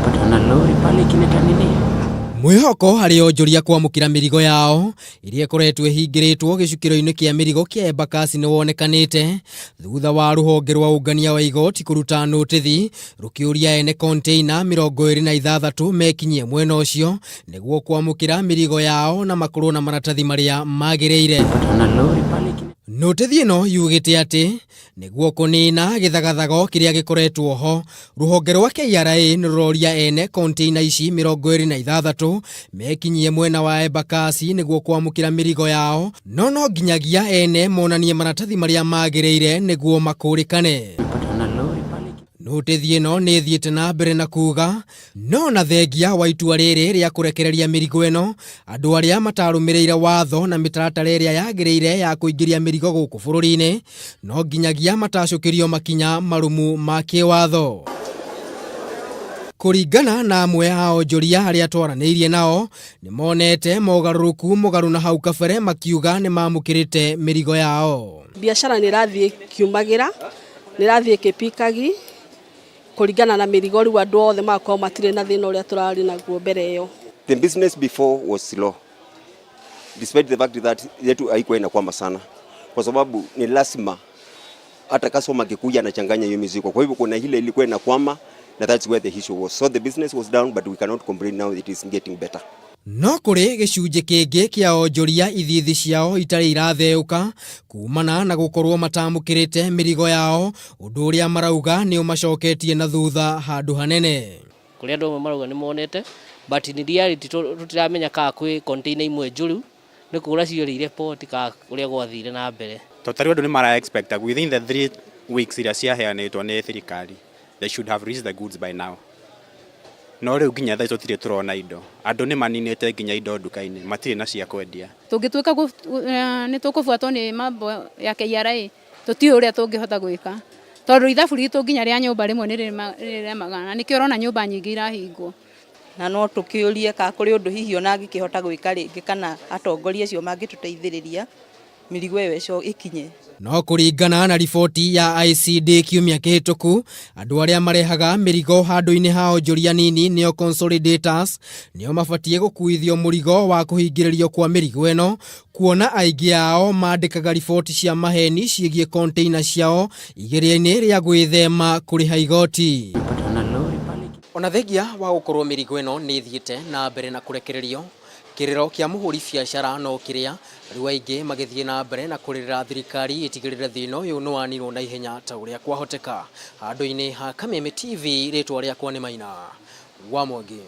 nilipatwa na lori pale ikileta nini mwihoko hari onjoria kwamukira mirigo yao iria ikoretwo ihingiritwo gicukiro-ini kia mirigo kia Embakasi ni wonekanite thutha wa ruhonge rwa ungania wa igoti kuruta notithi rukiuria ene container 26 mekinyie mwena ucio niguo kwamukira mirigo yao na makorwo na maratathi maria magiriire. Notithi ino yugite ati niguo kunina githagathago kiria gikoretwo ho ruhonge rwa KRA niroria ene container ici 26 mekinyie mwena wa Embakasi niguo kwamukira mirigo yao no nginyagia ene monanie maratathi maria magiriire niguo makurikane. Notithi ino ni thiete na mbere na kuga no na thengia wa itua riri ria kurekereria mirigo ino andu aria matarumireire watho na mitaratara iria yagiriire ya kuingiria mirigo guku bururi-ini no nginyagia matacukirio makinya marumu ma kiwatho. Kuringana na amwe a onjoria aria twaraniirie nao ni monete mogaruruku mugaru na hau kabere makiuga ni mamukirite mirigo yao. Biashara ni rathie kiumagira ni rathie kipikagi kuringana na mirigo riu andu othe makwa matire na thina uria turari naguo mbere iyo. The business before was slow despite the fact that yetu haikuwa inakwama sana kwa sababu ni lazima hata customer akikuja anachanganya hiyo mizigo, kwa hivyo kuna ile ilikuwa inakwama na that's where the issue was. So the business was down but we cannot complain, now it is getting better. No kuri gicunje kingi kia onjoria ithithi ciao itari iratheuka kumana na gukorwo matamukirite mirigo yao undu uria marauga ni umacoketie na thutha handu hanene. Kuri andu marauga ni monete but in reality tutiramenya ka kwi container imwe njuru ni kura ciori report ka uria gwathire na mbere. Totari andu ni mara expect within the 3 weeks iria ciaheanitwo ni thirikari they should have reached the goods by now. No riu nginya thaico tire turona indo andu ni maninite nginya indo nduka-ini matire na cia kwendia. Tungituika ni tukufuatwo ni mambo ya KRA tuti uria tungihota gwika tondu ithabu ritu nginya ria nyumba rimwe ni riremagana nikio urona nyumba nyingi irahingwo na no tukiurie ka kuri undu hihi ona ngikihota gwika ringi kana atongoria acio mangituteithiriria mirigo iyo icio ikinye. No kuringana na riboti ya ICD kiumia kihituku andu aria marehaga mirigo handu-ini ha onjoria nini nio consolidators nio mabatie gukuithio murigo wa kuhingiririo kwa mirigo eno kuona aingi ao mandikaga riboti cia maheni ciegie container ciao igeria-ini ria gwithema kuriha igoti. Ona thengia wa gukorwo mirigo eno ni thiete na mbere na kurekererio kiriro kia muhuri biashara no kiria riu aingi magithie na mbere na kuririra thirikari itigirire thino uyu no wanirwo na ihenya ta uria kwahoteka handu-ini ha Kameme TV ritwa riakwa ni Maina wa Mwangi.